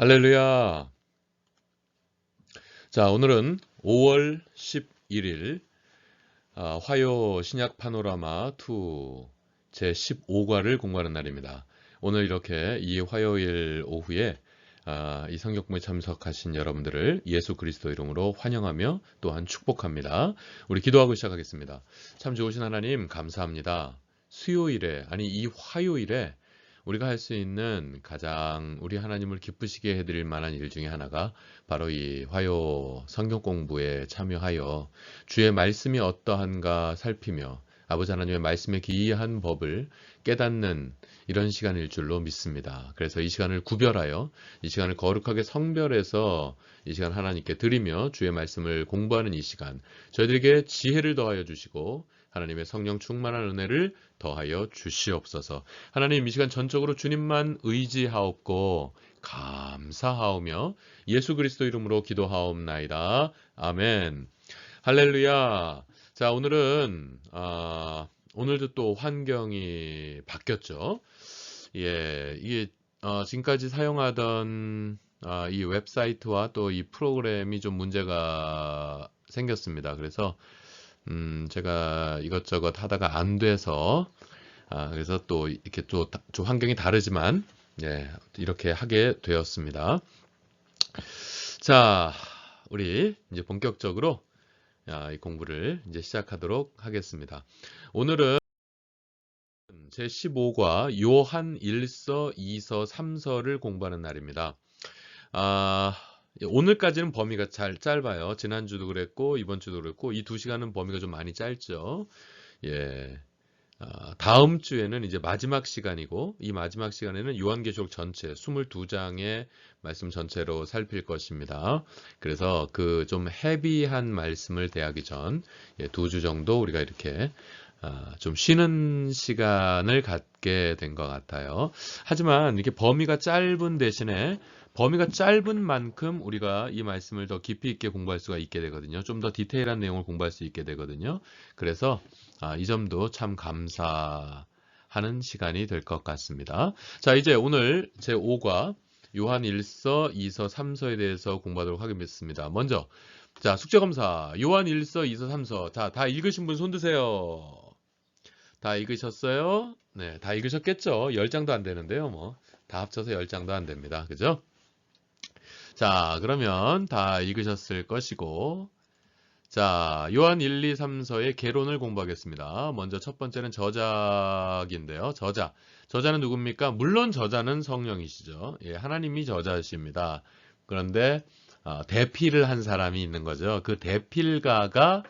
할렐루야. 자, 오늘은 5월 11일 화요 신약 파노라마 2 제 15과를 공부하는 날입니다. 오늘 이렇게 이 화요일 오후에 이 성경 공부에 참석하신 여러분들을 예수 그리스도 이름으로 환영하며 또한 축복합니다. 우리 기도하고 시작하겠습니다. 참 좋으신 하나님 감사합니다. 수요일에 이 화요일에 우리가 할 수 있는 가장 우리 하나님을 기쁘시게 해드릴 만한 일 중에 하나가 바로 이 화요 성경 공부에 참여하여 주의 말씀이 어떠한가 살피며 아버지 하나님의 말씀의 기이한 법을 깨닫는 이런 시간일 줄로 믿습니다. 그래서 이 시간을 구별하여 이 시간을 거룩하게 성별해서 이 시간 하나님께 드리며 주의 말씀을 공부하는 이 시간 저희들에게 지혜를 더하여 주시고 하나님의 성령 충만한 은혜를 더하여 주시옵소서. 하나님 이 시간 전적으로 주님만 의지하옵고 감사하오며 예수 그리스도 이름으로 기도하옵나이다. 아멘. 할렐루야. 자, 오늘은 오늘도 또 환경이 바뀌었죠. 예, 이게 지금까지 사용하던 이 웹사이트와 또 이 프로그램이 좀 문제가 생겼습니다. 그래서 제가 이것저것 하다가 안 돼서 그래서 또 이렇게 또 환경이 다르지만 예, 이렇게 하게 되었습니다. 자, 우리 이제 본격적으로 이 공부를 이제 시작하도록 하겠습니다. 오늘은 제15과 요한 1서, 2서, 3서를 공부하는 날입니다. 오늘까지는 범위가 짧아요. 지난주도 그랬고 이번 주도 그랬고 이 2시간은 범위가 좀 많이 짧죠. 예. 다음 주에는 이제 마지막 시간이고 이 마지막 시간에는 요한계시록 전체 22장의 말씀 전체로 살필 것입니다. 그래서 그 좀 헤비한 말씀을 대하기 전 2주 정도 우리가 이렇게 좀 쉬는 시간을 갖게 된 것 같아요. 하지만 이렇게 범위가 짧은 대신에 범위가 짧은 만큼 우리가 이 말씀을 더 깊이 있게 공부할 수가 있게 되거든요. 좀 더 디테일한 내용을 공부할 수 있게 되거든요. 그래서 이 점도 참 감사하는 시간이 될 것 같습니다. 자, 이제 오늘 제5과 요한 1서, 2서, 3서에 대해서 공부하도록 하겠습니다. 먼저 자, 숙제검사 요한 1서, 2서, 3서 자, 다 읽으신 분 손 드세요. 다 읽으셨어요? 네, 다 읽으셨겠죠? 10장도 안 되는데요. 뭐 다 합쳐서 10장도 안 됩니다. 그죠? 자, 그러면 다 읽으셨을 것이고 자, 요한 1, 2, 3서의 개론을 공부하겠습니다. 먼저 첫 번째는 저작인데요. 저자는 누굽니까? 물론 저자는 성령이시죠. 예, 하나님이 저자십니다. 그런데 대필을 한 사람이 있는 거죠. 그 대필가가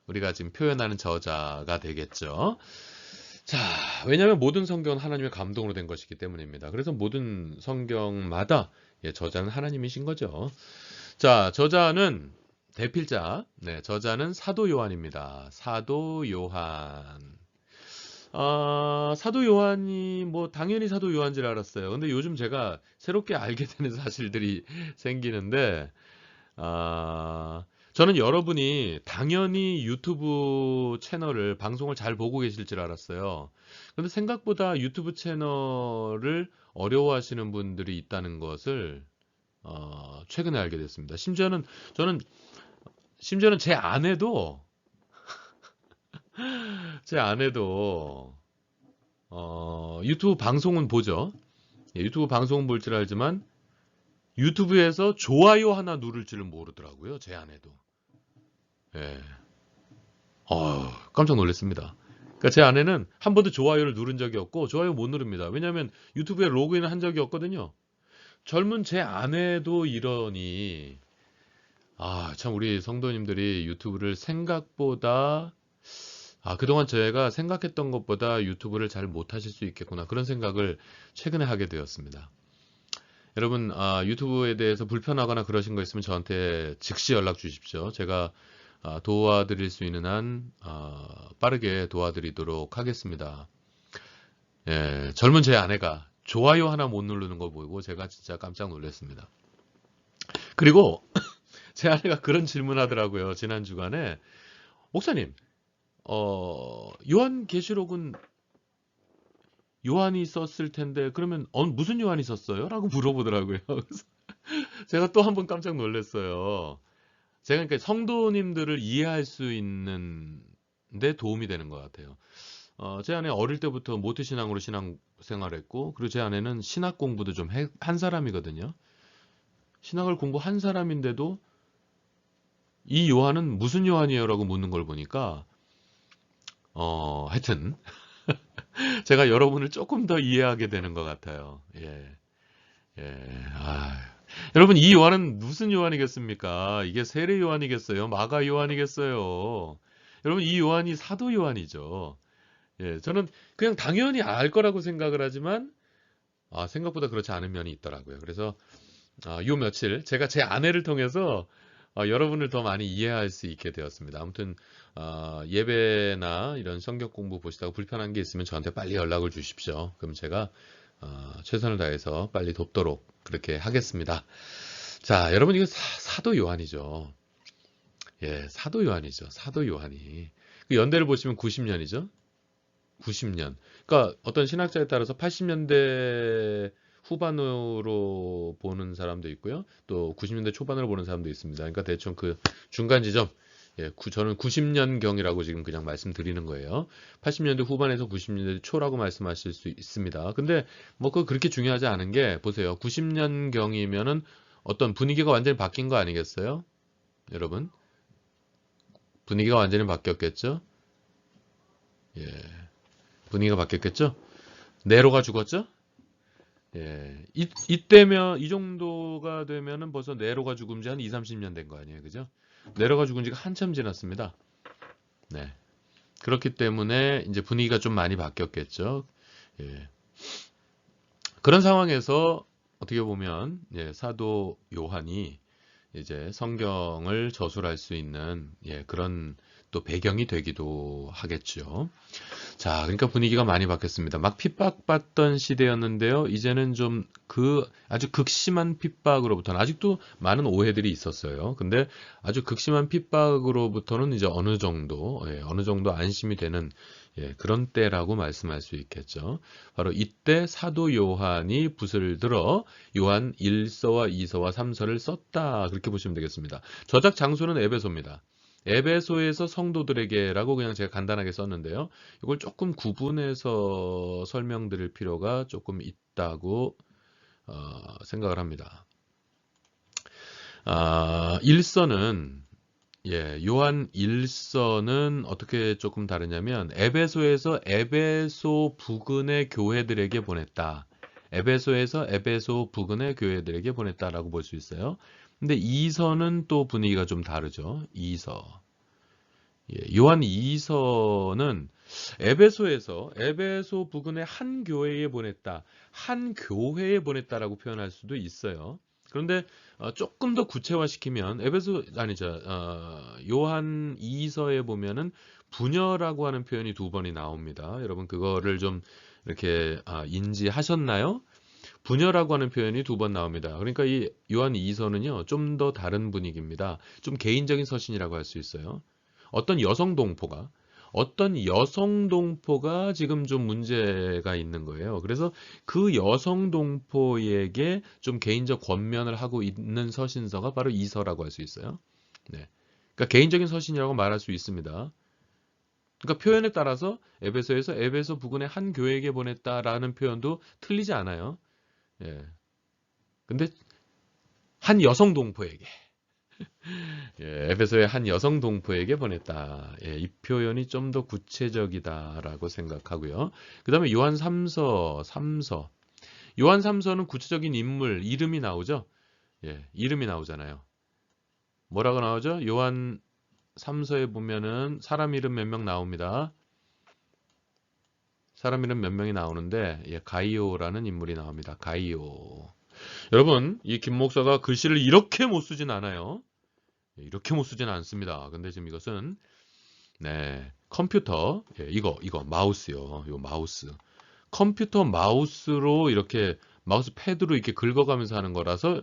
우리가 지금 표현하는 저자가 되겠죠. 자, 왜냐하면 모든 성경은 하나님의 감동으로 된 것이기 때문입니다. 그래서 모든 성경마다 저자는 하나님이신 거죠. 자, 저자는 대필자, 저자는 사도 요한입니다. 사도 요한. 사도 요한이 뭐 당연히 사도 요한인 줄 알았어요. 근데 요즘 제가 새롭게 알게 되는 사실들이 생기는데, 저는 여러분이 당연히 유튜브 채널을, 방송을 잘 보고 계실 줄 알았어요. 근데 생각보다 유튜브 채널을 어려워하시는 분들이 있다는 것을 최근에 알게 됐습니다. 심지어는 제 아내도 유튜브 방송은 보죠. 유튜브 방송은 볼 줄 알지만 유튜브에서 좋아요 하나 누를 줄은 모르더라고요. 제 아내도. 예. 깜짝 놀랐습니다. 그러니까 제 아내는 한 번도 좋아요를 누른 적이 없고 좋아요 못 누릅니다. 왜냐하면 유튜브에 로그인을 한 적이 없거든요. 젊은 제 아내도 이러니 참 우리 성도님들이 유튜브를 생각보다 그동안 제가 생각했던 것보다 유튜브를 잘 못하실 수 있겠구나 그런 생각을 최근에 하게 되었습니다. 여러분 유튜브에 대해서 불편하거나 그러신 거 있으면 저한테 즉시 연락 주십시오. 제가 도와드릴 수 있는 한 빠르게 도와드리도록 하겠습니다. 예, 젊은 제 아내가 좋아요 하나 못 누르는 거 보고 제가 진짜 깜짝 놀랐습니다. 그리고 제 아내가 그런 질문 하더라고요. 지난 주간에 목사님 요한계시록은 요한이 썼을 텐데 그러면 무슨 요한이 썼어요? 라고 물어보더라고요. 그래서 제가 또 한 번 깜짝 놀랐어요. 제가 그러니까 성도님들을 이해할 수 있는 데 도움이 되는 것 같아요. 제 아내 어릴 때부터 모태신앙으로 신앙생활했고, 그리고 제 아내는 신학 공부도 좀 한 사람이거든요. 신학을 공부한 사람인데도 이 요한은 무슨 요한이에요? 라고 묻는 걸 보니까 하여튼 제가 여러분을 조금 더 이해하게 되는 것 같아요. 예, 예, 여러분 이 요한은 무슨 요한이겠습니까? 이게 세례 요한이겠어요? 마가 요한이겠어요? 여러분 이 요한이 사도 요한이죠. 예, 저는 그냥 당연히 알 거라고 생각을 하지만 생각보다 그렇지 않은 면이 있더라고요. 그래서 요 며칠 제가 제 아내를 통해서 여러분을 더 많이 이해할 수 있게 되었습니다. 아무튼 예배나 이런 성경 공부 보시다가 불편한 게 있으면 저한테 빨리 연락을 주십시오. 그럼 제가 최선을 다해서 빨리 돕도록 그렇게 하겠습니다. 자, 여러분 이거 사도 요한이죠. 예, 사도 요한이죠. 사도 요한이. 그 연대를 보시면 90년이죠. 90년. 그러니까 어떤 신학자에 따라서 80년대 후반으로 보는 사람도 있고요. 또 90년대 초반으로 보는 사람도 있습니다. 그러니까 대충 그 중간 지점, 예, 저는 90년경이라고 지금 그냥 말씀드리는 거예요. 80년대 후반에서 90년대 초라고 말씀하실 수 있습니다. 근데 뭐 그렇게 중요하지 않은 게 보세요. 90년경이면은 어떤 분위기가 완전히 바뀐 거 아니겠어요? 여러분? 분위기가 완전히 바뀌었겠죠? 예. 분위기가 바뀌었겠죠? 네로가 죽었죠? 예. 이때면, 이 정도가 되면은 벌써 네로가 죽은 지 한 2, 30년 된 거 아니에요. 그죠? 네로가 죽은 지가 한참 지났습니다. 네. 그렇기 때문에 이제 분위기가 좀 많이 바뀌었겠죠. 예. 그런 상황에서 어떻게 보면, 예, 사도 요한이 이제 성경을 저술할 수 있는, 예, 그런 또 배경이 되기도 하겠죠. 자, 그러니까 분위기가 많이 바뀌었습니다. 막 핍박받던 시대였는데요. 이제는 좀 아주 극심한 핍박으로부터는 아직도 많은 오해들이 있었어요. 근데 아주 극심한 핍박으로부터는 이제 어느 정도 안심이 되는, 예, 그런 때라고 말씀할 수 있겠죠. 바로 이때 사도 요한이 붓을 들어 요한 1서와 2서와 3서를 썼다. 그렇게 보시면 되겠습니다. 저작 장소는 에베소입니다. 에베소에서 성도들에게라고 그냥 제가 간단하게 썼는데요. 이걸 조금 구분해서 설명드릴 필요가 조금 있다고 생각을 합니다. 1서는 요한 1서는 어떻게 조금 다르냐면 에베소에서 에베소 부근의 교회들에게 보냈다. 에베소에서 에베소 부근의 교회들에게 보냈다라고 볼 수 있어요. 근데 2서는 또 분위기가 좀 다르죠. 2서. 요한 2서는 에베소에서 에베소 부근의 한 교회에 보냈다. 한 교회에 보냈다라고 표현할 수도 있어요. 그런데 조금 더 구체화시키면 요한 2서에 보면은 부녀라고 하는 표현이 2번이 나옵니다. 여러분 그거를 좀 이렇게 인지하셨나요? 부녀라고 하는 표현이 2번 나옵니다. 그러니까 이 요한 2서는요, 좀 더 다른 분위기입니다. 좀 개인적인 서신이라고 할 수 있어요. 어떤 여성 동포가 지금 좀 문제가 있는 거예요. 그래서 그 여성 동포에게 좀 개인적 권면을 하고 있는 서신서가 바로 이서라고 할 수 있어요. 네. 그러니까 개인적인 서신이라고 말할 수 있습니다. 그러니까 표현에 따라서 에베소에서 에베소 부근의 한 교회에게 보냈다라는 표현도 틀리지 않아요. 예. 근데 한 여성 동포에게 에베소의 한 여성 동포에게 보냈다. 이 표현이 좀 더 구체적이다라고 생각하고요. 그 다음에 요한 3서. 요한 3서는 구체적인 인물, 이름이 나오죠? 이름이 나오잖아요. 뭐라고 나오죠? 요한 3서에 보면은 사람 이름 몇 명 나옵니다. 사람 이름 몇 명이 나오는데, 가이오라는 인물이 나옵니다. 가이오. 여러분, 이 김 목사가 글씨를 이렇게 못 쓰진 않아요. 이렇게 못 쓰지는 않습니다. 근데 지금 이것은 컴퓨터 이거 마우스요. 요 마우스. 컴퓨터 마우스로 이렇게 마우스 패드로 이렇게 긁어가면서 하는 거라서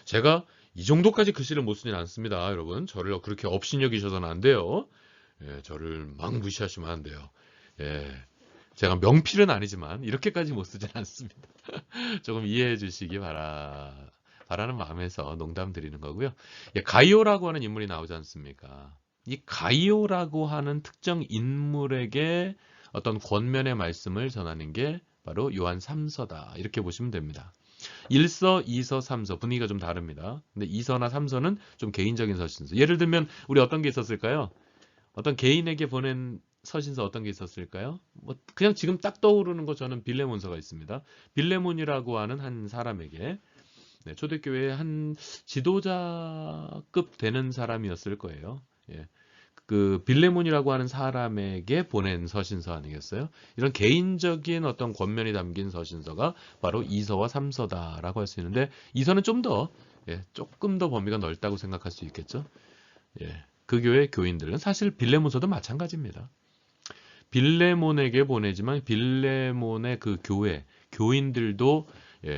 제가 이 정도까지 글씨를 못 쓰진 않습니다. 여러분 저를 그렇게 업신여기셔서는 안 돼요. 저를 막 무시하시면 안 돼요. 예. 제가 명필은 아니지만 이렇게까지 못 쓰진 않습니다. 조금 이해해 주시기 바라는 마음에서 농담 드리는 거고요. 예, 가이오라고 하는 인물이 나오지 않습니까? 이 가이오라고 하는 특정 인물에게 어떤 권면의 말씀을 전하는 게 바로 요한 3서다. 이렇게 보시면 됩니다. 1서, 2서, 3서 분위기가 좀 다릅니다. 근데 2서나 3서는 좀 개인적인 서신서. 예를 들면 우리 어떤 게 있었을까요? 어떤 개인에게 보낸 서신서 어떤 게 있었을까요? 뭐 그냥 지금 딱 떠오르는 거 저는 빌레몬서가 있습니다. 빌레몬이라고 하는 한 사람에게 네, 초대교회의 한 지도자급 되는 사람이었을 거예요. 예. 그 빌레몬이라고 하는 사람에게 보낸 서신서 아니겠어요? 이런 개인적인 어떤 권면이 담긴 서신서가 바로 2서와 3서다라고 할 수 있는데 2서는 좀 더 조금 더 범위가 넓다고 생각할 수 있겠죠. 예. 그 교회 교인들은 사실 빌레몬서도 마찬가지입니다. 빌레몬에게 보내지만 빌레몬의 그 교회 교인들도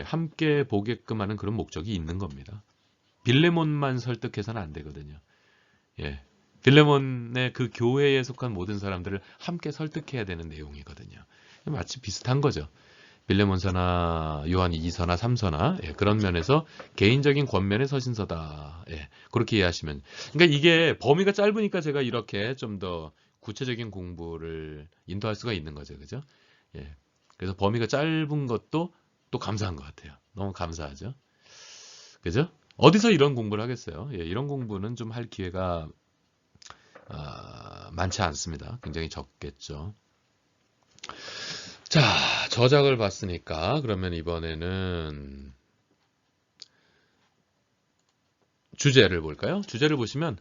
함께 보게끔 하는 그런 목적이 있는 겁니다. 빌레몬만 설득해서는 안 되거든요. 예. 빌레몬의 그 교회에 속한 모든 사람들을 함께 설득해야 되는 내용이거든요. 마치 비슷한 거죠. 빌레몬서나 요한 2서나 3서나 그런 면에서 개인적인 권면의 서신서다. 그렇게 이해하시면. 그러니까 이게 범위가 짧으니까 제가 이렇게 좀 더 구체적인 공부를 인도할 수가 있는 거죠. 그죠? 그래서 범위가 짧은 것도 또 감사한 것 같아요. 너무 감사하죠. 그죠? 어디서 이런 공부를 하겠어요? 이런 공부는 좀 할 기회가 많지 않습니다. 굉장히 적겠죠. 자, 저작을 봤으니까 그러면 이번에는 주제를 볼까요? 주제를 보시면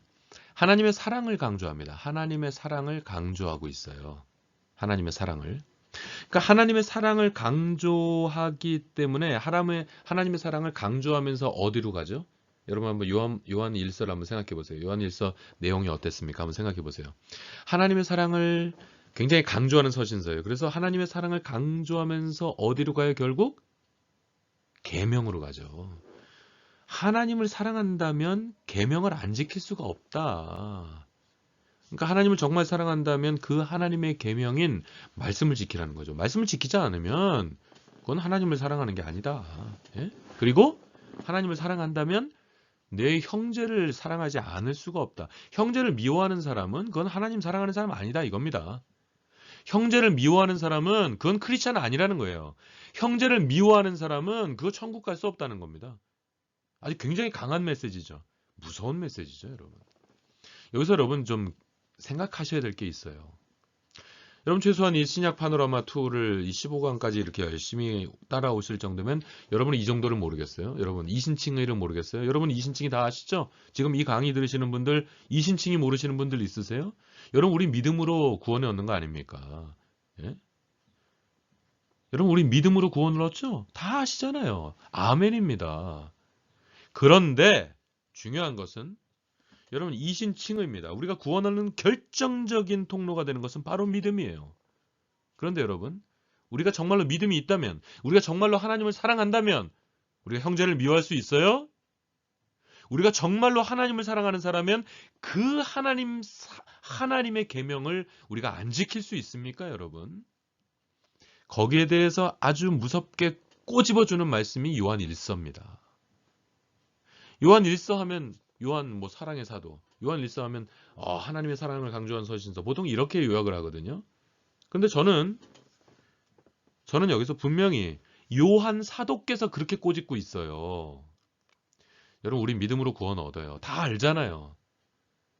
하나님의 사랑을 강조합니다. 하나님의 사랑을 강조하고 있어요. 하나님의 사랑을. 그러니까 하나님의 사랑을 강조하기 때문에 하나님의 사랑을 강조하면서 어디로 가죠? 여러분 한번 요한 1서를 한번 생각해 보세요. 요한 1서 내용이 어땠습니까? 한번 생각해 보세요. 하나님의 사랑을 굉장히 강조하는 서신서예요. 그래서 하나님의 사랑을 강조하면서 어디로 가요? 결국 계명으로 가죠. 하나님을 사랑한다면 계명을 안 지킬 수가 없다. 그러니까 하나님을 정말 사랑한다면 그 하나님의 계명인 말씀을 지키라는 거죠. 말씀을 지키지 않으면 그건 하나님을 사랑하는 게 아니다. 그리고 하나님을 사랑한다면 내 형제를 사랑하지 않을 수가 없다. 형제를 미워하는 사람은 그건 하나님 사랑하는 사람 아니다 이겁니다. 형제를 미워하는 사람은 그건 크리스찬 아니라는 거예요. 형제를 미워하는 사람은 그거 천국 갈 수 없다는 겁니다. 아주 굉장히 강한 메시지죠. 무서운 메시지죠, 여러분. 여기서 여러분 좀 생각하셔야 될 게 있어요. 여러분 최소한 이 신약 파노라마 2를 이 15강까지 이렇게 열심히 따라오실 정도면 여러분은 이 정도를 모르겠어요? 여러분 이신칭의를 모르겠어요? 여러분 이신칭이 다 아시죠? 지금 이 강의 들으시는 분들 이신칭이 모르시는 분들 있으세요? 여러분 우리 믿음으로 구원을 얻는 거 아닙니까? 예? 여러분 우리 믿음으로 구원을 얻죠? 다 아시잖아요. 아멘입니다. 그런데 중요한 것은 여러분 이신칭의입니다. 우리가 구원하는 결정적인 통로가 되는 것은 바로 믿음이에요. 그런데 여러분 우리가 정말로 믿음이 있다면 우리가 정말로 하나님을 사랑한다면 우리가 형제를 미워할 수 있어요? 우리가 정말로 하나님을 사랑하는 사람이면 그 하나님의 계명을 우리가 안 지킬 수 있습니까, 여러분? 거기에 대해서 아주 무섭게 꼬집어주는 말씀이 요한 1서입니다. 요한 1서 하면 요한 뭐 사랑의 사도, 요한 1서 하면 하나님의 사랑을 강조한 서신서 보통 이렇게 요약을 하거든요. 근데 저는 여기서 분명히 요한 사도께서 그렇게 꼬집고 있어요. 여러분 우리 믿음으로 구원 얻어요. 다 알잖아요.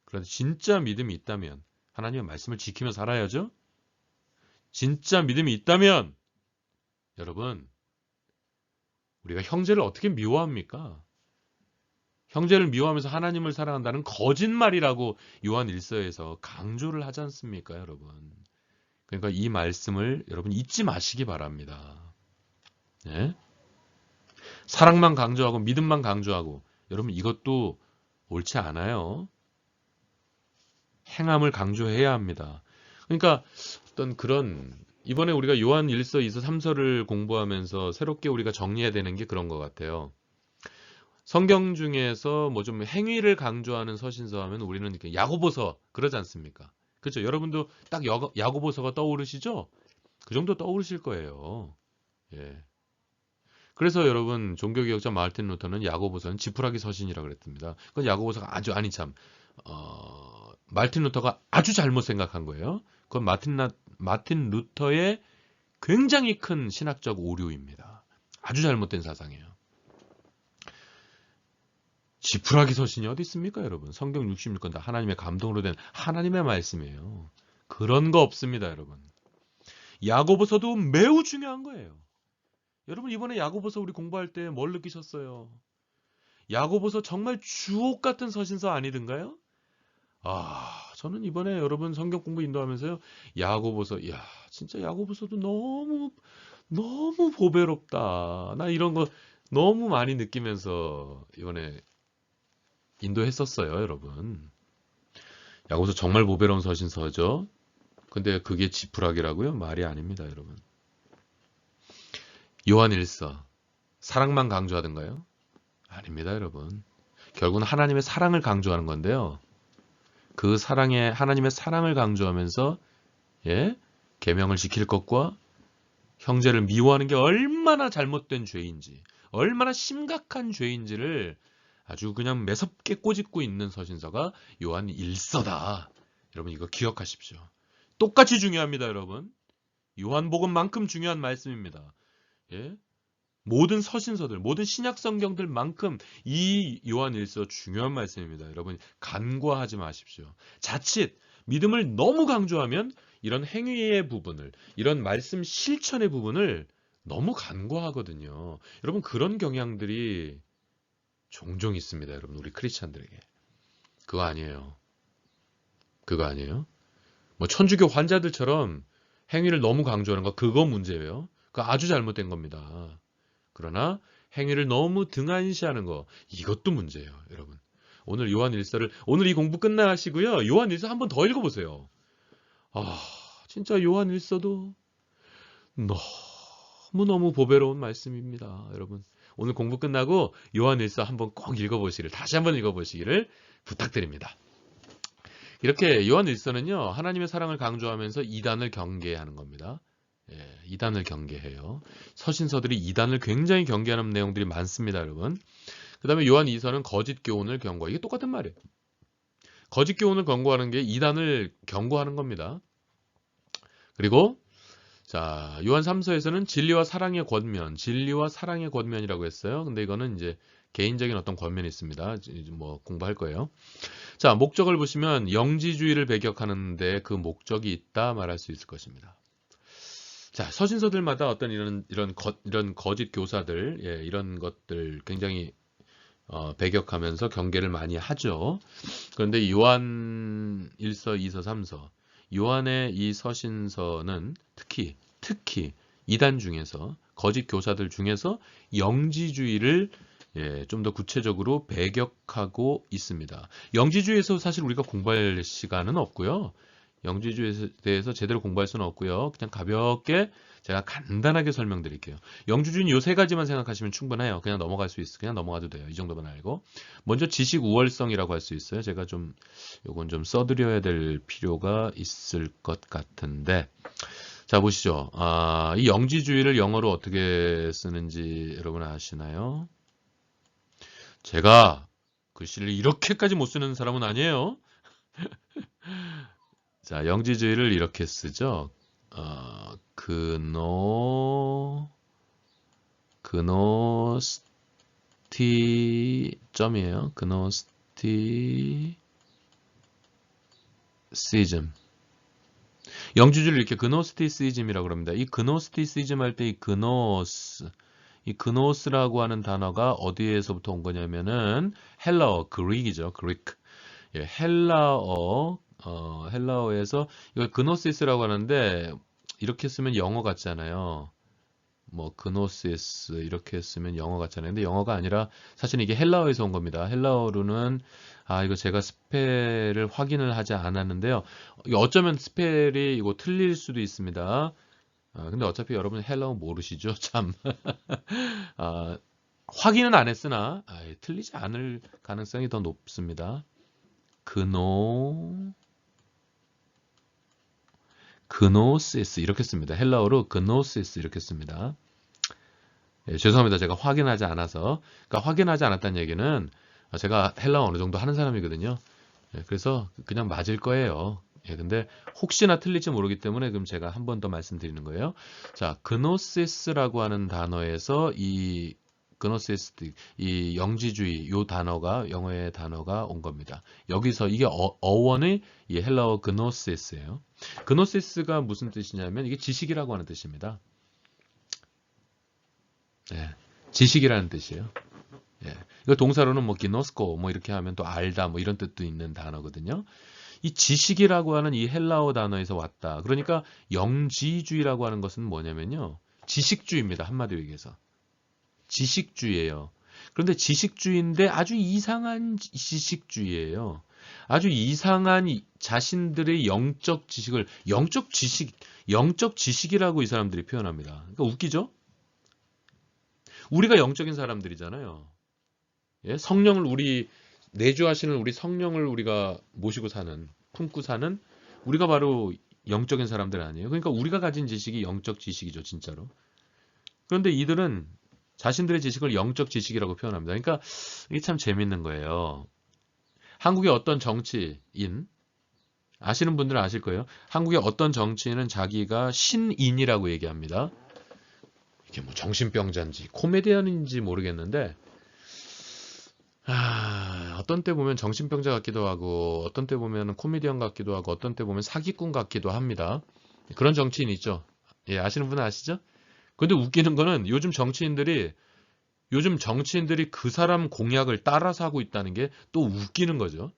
그런데 진짜 믿음이 있다면 하나님의 말씀을 지키며 살아야죠. 진짜 믿음이 있다면 여러분 우리가 형제를 어떻게 미워합니까? 형제를 미워하면서 하나님을 사랑한다는 거짓말이라고 요한 1서에서 강조를 하지 않습니까, 여러분? 그러니까 이 말씀을 여러분 잊지 마시기 바랍니다. 네? 사랑만 강조하고 믿음만 강조하고 여러분 이것도 옳지 않아요. 행함을 강조해야 합니다. 그러니까 어떤 그런 이번에 우리가 요한 1서, 2서, 3서를 공부하면서 새롭게 우리가 정리해야 되는 게 그런 것 같아요. 성경 중에서 뭐 좀 행위를 강조하는 서신서 하면 우리는 이렇게 야고보서 그러지 않습니까? 그렇죠? 여러분도 딱 야고보서가 떠오르시죠? 그 정도 떠오르실 거예요. 예. 그래서 여러분 종교개혁자 마르틴 루터는 야고보서는 지푸라기 서신이라고 그랬습니다. 그건 야고보서가 아주 아니 참 마르틴 루터가 아주 잘못 생각한 거예요. 그건 마틴 루터의 굉장히 큰 신학적 오류입니다. 아주 잘못된 사상이에요. 지푸라기 서신이 어디 있습니까, 여러분? 성경 66권 다 하나님의 감동으로 된 하나님의 말씀이에요. 그런 거 없습니다, 여러분. 야고보서도 매우 중요한 거예요. 여러분 이번에 야고보서 우리 공부할 때 뭘 느끼셨어요? 야고보서 정말 주옥 같은 서신서 아니든가요? 저는 이번에 여러분 성경 공부 인도하면서요. 야고보서, 진짜 야고보서도 너무 보배롭다. 나 이런 거 너무 많이 느끼면서 이번에 인도했었어요, 여러분. 야고보서 정말 보배로운 서신서죠. 근데 그게 지푸라기라고요? 말이 아닙니다, 여러분. 요한 1서 사랑만 강조하던가요? 아닙니다, 여러분. 결국은 하나님의 사랑을 강조하는 건데요. 그 하나님의 사랑을 강조하면서 계명을 지킬 것과 형제를 미워하는 게 얼마나 잘못된 죄인지, 얼마나 심각한 죄인지를 아주 그냥 매섭게 꼬집고 있는 서신서가 요한 1서다. 여러분 이거 기억하십시오. 똑같이 중요합니다, 여러분. 요한복음만큼 중요한 말씀입니다. 모든 서신서들, 모든 신약 성경들만큼 이 요한 1서 중요한 말씀입니다. 여러분 간과하지 마십시오. 자칫 믿음을 너무 강조하면 이런 행위의 부분을, 이런 말씀 실천의 부분을 너무 간과하거든요. 여러분 그런 경향들이 종종 있습니다. 여러분 우리 크리스찬들에게. 그거 아니에요. 뭐 천주교 환자들처럼 행위를 너무 강조하는 거 그거 문제예요. 그거 아주 잘못된 겁니다. 그러나 행위를 너무 등한시하는 거 이것도 문제예요, 여러분. 오늘 요한 1서를 오늘 이 공부 끝나시고요. 요한 1서 한 번 더 읽어보세요. 진짜 요한 1서도 너무너무 보배로운 말씀입니다, 여러분. 오늘 공부 끝나고 요한 1서 한번 꼭 다시 한번 읽어보시기를 부탁드립니다. 이렇게 요한 1서는요. 하나님의 사랑을 강조하면서 이단을 경계하는 겁니다. 이단을 경계해요. 서신서들이 이단을 굉장히 경계하는 내용들이 많습니다, 여러분. 그 다음에 요한 2서는 거짓 교훈을 경고. 이게 똑같은 말이에요. 거짓 교훈을 경고하는 게 이단을 경고하는 겁니다. 그리고 자, 요한 3서에서는 진리와 사랑의 권면이라고 했어요. 근데 이거는 이제 개인적인 어떤 권면이 있습니다. 뭐 공부할 거예요. 자, 목적을 보시면 영지주의를 배격하는데 그 목적이 있다 말할 수 있을 것입니다. 자, 서신서들마다 어떤 이런 거짓 교사들, 이런 것들 굉장히 배격하면서 경계를 많이 하죠. 그런데 요한 1서, 2서, 3서, 요한의 이 서신서는 특히 이단 중에서 거짓 교사들 중에서 영지주의를 좀 더 구체적으로 배격하고 있습니다. 영지주의에서 사실 우리가 공부할 시간은 없고요. 영지주의에 대해서 제대로 공부할 수는 없고요. 그냥 가볍게 제가 간단하게 설명드릴게요. 영지주의는 요 세 가지만 생각하시면 충분해요. 그냥 넘어갈 수 있어요. 그냥 넘어가도 돼요. 이 정도만 알고. 먼저 지식 우월성이라고 할 수 있어요. 제가 요건 좀 써드려야 될 필요가 있을 것 같은데. 자, 보시죠. 이 영지주의를 영어로 어떻게 쓰는지 여러분 아시나요? 제가 글씨를 이렇게까지 못 쓰는 사람은 아니에요. 자, 영지주의를 이렇게 쓰죠. 그노스티점이에요. 그노스티시즘. 영지주의를 이렇게 그노스티시즘이라고 합니다. 이 그노스티시즘 할 때 이 그노스라고 하는 단어가 어디에서부터 온 거냐면은 헬라어, 그릭이죠. 그릭. 헬라어에서 이걸 그노시스라고 하는데 이렇게 쓰면 영어 같잖아요. 뭐 그노시스 이렇게 쓰면 영어 같잖아요. 근데 영어가 아니라 사실 이게 헬라어에서 온 겁니다. 헬라어로는 이거 제가 스펠을 확인을 하지 않았는데요. 어쩌면 스펠이 이거 틀릴 수도 있습니다. 근데 어차피 여러분 헬라어 모르시죠? 참. 확인은 안 했으나 틀리지 않을 가능성이 더 높습니다. 그노시스 이렇게 씁니다. 헬라어로 그노시스 이렇게 씁니다. 예, 죄송합니다. 제가 확인하지 않아서. 그러니까 확인하지 않았다는 얘기는 제가 헬라어 어느 정도 하는 사람이거든요. 예, 그래서 그냥 맞을 거예요. 예, 근데 혹시나 틀릴지 모르기 때문에 그럼 제가 한 번 더 말씀드리는 거예요. 자, 그노시스라고 하는 단어에서 이 그노시스, 이 영지주의 요 단어가 영어의 단어가 온 겁니다. 여기서 이게 어원의 이 헬라어 그노시스예요. 그노시스가 무슨 뜻이냐면 이게 지식이라고 하는 뜻입니다. 예, 지식이라는 뜻이에요. 예, 이거 동사로는 뭐 기노스코 뭐 이렇게 하면 또 알다 뭐 이런 뜻도 있는 단어거든요. 이 지식이라고 하는 이 헬라어 단어에서 왔다. 그러니까 영지주의라고 하는 것은 뭐냐면요. 지식주의입니다. 한마디로 얘기해서. 지식주의예요. 그런데 지식주의인데 아주 이상한 지식주의예요. 아주 이상한 자신들의 영적 지식을 영적 지식이라고 이 사람들이 표현합니다. 그러니까 웃기죠? 우리가 영적인 사람들이잖아요. 예? 성령을 내주하시는 우리 성령을 우리가 모시고 사는, 품고 사는 우리가 바로 영적인 사람들 아니에요. 그러니까 우리가 가진 지식이 영적 지식이죠, 진짜로. 그런데 이들은 자신들의 지식을 영적 지식이라고 표현합니다. 그러니까 이게 참 재밌는 거예요. 한국의 어떤 정치인, 아시는 분들은 아실 거예요. 한국의 어떤 정치인은 자기가 신인이라고 얘기합니다. 이게 뭐 정신병자인지 코미디언인지 모르겠는데 어떤 때 보면 정신병자 같기도 하고 어떤 때 보면 코미디언 같기도 하고 어떤 때 보면 사기꾼 같기도 합니다. 그런 정치인 있죠. 예, 아시는 분은 아시죠? 근데 웃기는 거는 요즘 정치인들이 그 사람 공약을 따라서 하고 있다는 게 또 웃기는 거죠.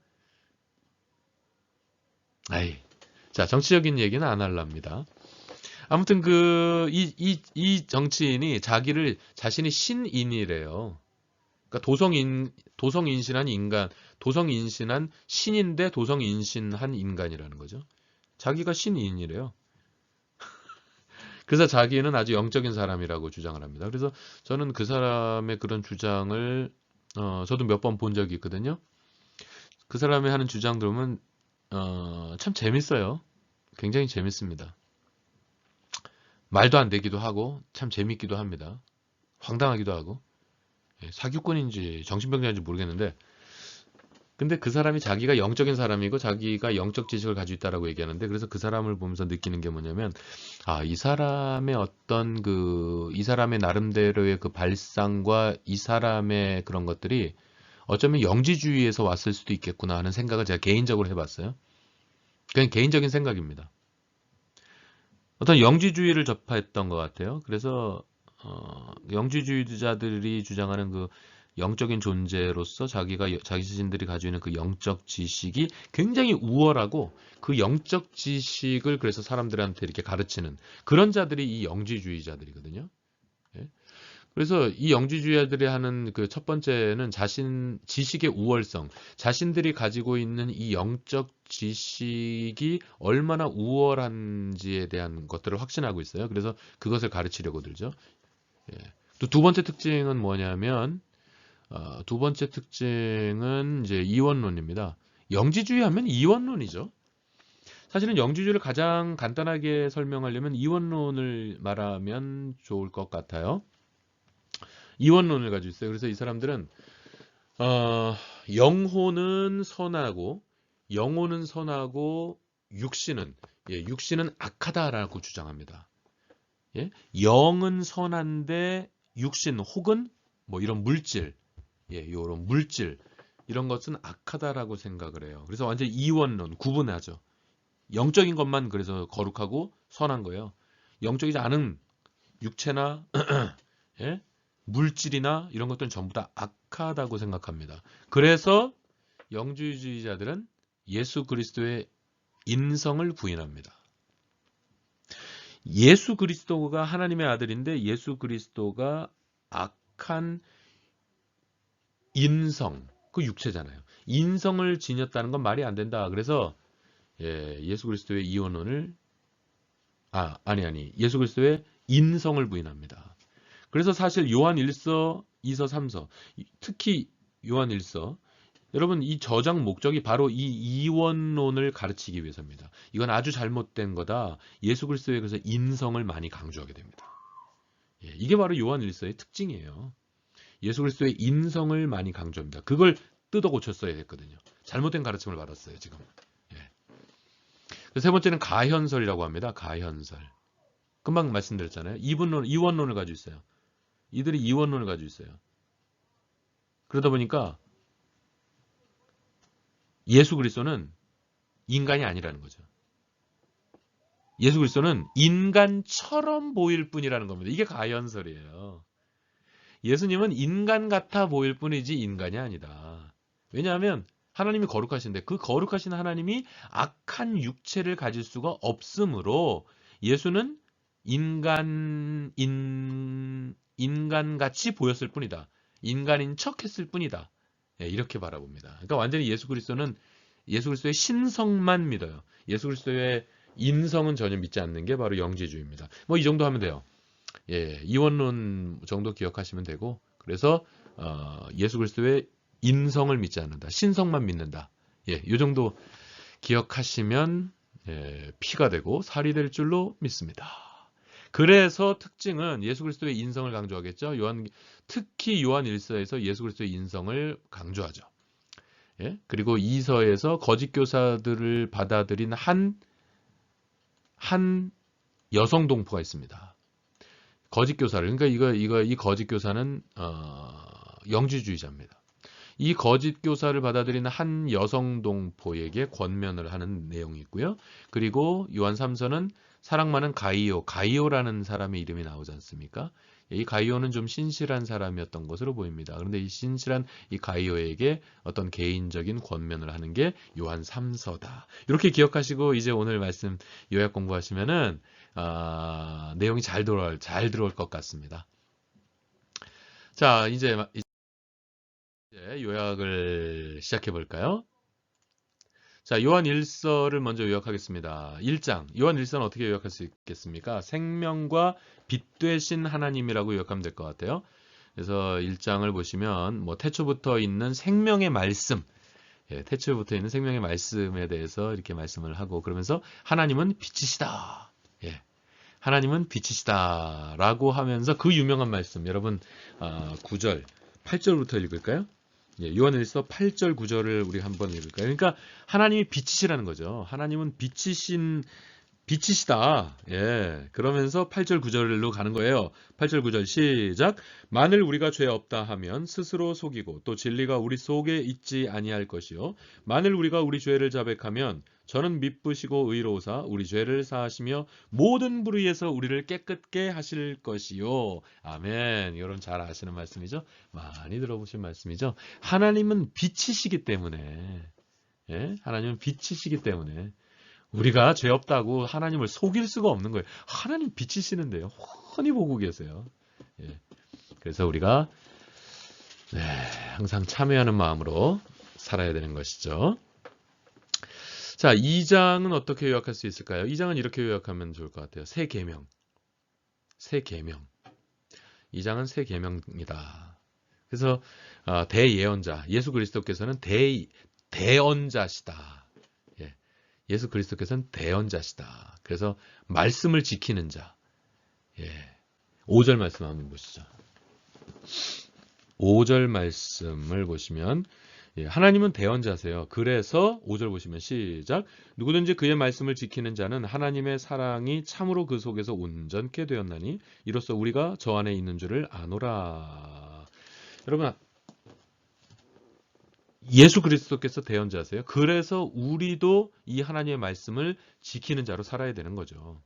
아이, 자, 정치적인 얘기는 안 할랍니다. 아무튼 이 정치인이 자신이 신인이래요. 그러니까 도성인신한 신인데 도성인신한 인간이라는 거죠. 자기가 신인이래요. 그래서 자기는 아주 영적인 사람이라고 주장을 합니다. 그래서 저는 그 사람의 그런 주장을 저도 몇 번 본 적이 있거든요. 그 사람이 하는 주장 들으면 참 재밌어요. 굉장히 재밌습니다. 말도 안 되기도 하고 참 재밌기도 합니다. 황당하기도 하고 사기꾼인지 정신병자인지 모르겠는데 근데 그 사람이 자기가 영적인 사람이고 자기가 영적 지식을 가지고 있다라고 얘기하는데 그래서 그 사람을 보면서 느끼는 게 뭐냐면 이 사람의 이 사람의 나름대로의 그 발상과 이 사람의 그런 것들이 어쩌면 영지주의에서 왔을 수도 있겠구나 하는 생각을 제가 개인적으로 해봤어요. 그냥 개인적인 생각입니다. 어떤 영지주의를 접했던 것 같아요. 그래서 영지주의자들이 주장하는 그 영적인 존재로서 자기 자신들이 가지고 있는 그 영적 지식이 굉장히 우월하고 그 영적 지식을 그래서 사람들한테 이렇게 가르치는 그런 자들이 이 영지주의자들이거든요. 예? 그래서 이 영지주의자들이 하는 그 첫 번째는 지식의 우월성, 자신들이 가지고 있는 이 영적 지식이 얼마나 우월한지에 대한 것들을 확신하고 있어요. 그래서 그것을 가르치려고 들죠. 예. 또 두 번째 특징은 뭐냐면 두 번째 특징은 이제 이원론입니다. 영지주의 하면 이원론이죠. 사실은 영지주의를 가장 간단하게 설명하려면 이원론을 말하면 좋을 것 같아요. 이원론을 가지고 있어요. 그래서 이 사람들은 영혼은 선하고 육신은 악하다라고 주장합니다. 예? 영은 선한데 육신 혹은 뭐 이런 물질 이런 것은 악하다라고 생각을 해요. 그래서 완전 이원론 구분하죠. 영적인 것만 그래서 거룩하고 선한 거예요. 영적이지 않은 육체나 예? 물질이나 이런 것들은 전부 다 악하다고 생각합니다. 그래서 영주주의자들은 예수 그리스도의 인성을 부인합니다. 예수 그리스도가 하나님의 아들인데 예수 그리스도가 악한 인성, 그 육체잖아요. 인성을 지녔다는 건 말이 안 된다. 그래서 예수 그리스도의 이원론을 예수 그리스도의 인성을 부인합니다. 그래서 사실 요한 1서, 2서, 3서, 특히 요한 1서 여러분 이 저장 목적이 바로 이 이원론을 가르치기 위해서입니다. 이건 아주 잘못된 거다. 예수 그리스도에 대해서 인성을 많이 강조하게 됩니다. 예, 이게 바로 요한 1서의 특징이에요. 예수 그리스도의 인성을 많이 강조합니다. 그걸 뜯어 고쳤어야 했거든요. 잘못된 가르침을 받았어요, 지금. 예. 세 번째는 가현설이라고 합니다. 가현설. 금방 말씀드렸잖아요. 이원론을 가지고 있어요. 이들이 이원론을 가지고 있어요. 그러다 보니까 예수 그리스도는 인간이 아니라는 거죠. 예수 그리스도는 인간처럼 보일 뿐이라는 겁니다. 이게 가현설이에요. 예수님은 인간 같아 보일 뿐이지 인간이 아니다. 왜냐하면 하나님이 거룩하신데 그 거룩하신 하나님이 악한 육체를 가질 수가 없으므로 예수는 인간같이 보였을 뿐이다. 인간인 척했을 뿐이다. 예, 이렇게 바라봅니다. 그러니까 완전히 예수 그리스도의 신성만 믿어요. 예수 그리스도의 인성은 전혀 믿지 않는 게 바로 영지주의입니다. 뭐 이 정도 하면 돼요. 예, 이원론 정도 기억하시면 되고, 그래서 예수 그리스도의 인성을 믿지 않는다. 신성만 믿는다. 예, 이 정도 기억하시면 피가 되고 살이 될 줄로 믿습니다. 그래서 특징은 예수 그리스도의 인성을 강조하겠죠. 특히 요한 1서에서 예수 그리스도의 인성을 강조하죠. 예? 그리고 2서에서 거짓 교사들을 받아들인 한 여성 동포가 있습니다. 거짓 교사를, 그러니까 이 거짓 교사는 영지주의자입니다. 이 거짓 교사를 받아들이는 한 여성 동포에게 권면을 하는 내용이 있고요. 그리고 요한 3서는 사랑 많은 가이오라는 사람의 이름이 나오지 않습니까? 이 가이오는 좀 신실한 사람이었던 것으로 보입니다. 그런데 이 신실한 이 가이오에게 어떤 개인적인 권면을 하는 게 요한 3서다. 이렇게 기억하시고 이제 오늘 말씀 요약 공부하시면은 내용이 잘 들어올 것 같습니다. 자, 이제 요약을 시작해 볼까요? 자, 요한 1서를 먼저 요약하겠습니다. 1장. 요한 1서는 어떻게 요약할 수 있겠습니까? 생명과 빛 되신 하나님이라고 요약하면 될 것 같아요. 그래서 1장을 보시면 뭐 태초부터 있는 생명의 말씀, 태초부터 있는 생명의 말씀에 대해서 이렇게 말씀을 하고, 그러면서 하나님은 빛이시다. 예. 하나님은 빛이시다라고 하면서 그 유명한 말씀, 여러분 9절, 8절부터 읽을까요? 예, 요한 1서 8절 9절을 우리 한번 읽을까요? 그러니까 하나님이 빛이시라는 거죠. 하나님은 빛이시다. 예, 그러면서 8절 9절로 가는 거예요. 8절 9절 시작. 만일 우리가 죄 없다 하면 스스로 속이고 또 진리가 우리 속에 있지 아니할 것이요. 만일 우리가 우리 죄를 자백하면 저는 미쁘시고 의로우사 우리 죄를 사하시며 모든 불의에서 우리를 깨끗게 하실 것이요. 아멘. 여러분 잘 아시는 말씀이죠? 많이 들어보신 말씀이죠? 하나님은 빛이시기 때문에, 예? 하나님은 빛이시기 때문에 우리가 죄 없다고 하나님을 속일 수가 없는 거예요. 하나님 빛이시는데요. 훤히 보고 계세요. 예. 그래서 우리가 항상 참여하는 마음으로 살아야 되는 것이죠. 자, 2장은 어떻게 요약할 수 있을까요? 2장은 이렇게 요약하면 좋을 것 같아요. 새 계명. 2장은 새 계명이다. 그래서 대예언자, 예수 그리스도께서는 대언자시다. 예. 예수 그리스도께서는 대언자시다. 그래서 말씀을 지키는 자. 예. 5절 말씀 한번 보시죠. 5절 말씀을 보시면 하나님은 대언자세요. 그래서 5절 보시면 시작. 누구든지 그의 말씀을 지키는 자는 하나님의 사랑이 참으로 그 속에서 온전케 되었나니 이로써 우리가 저 안에 있는 줄을 아노라. 여러분, 예수 그리스도께서 대언자세요. 그래서 우리도 이 하나님의 말씀을 지키는 자로 살아야 되는 거죠.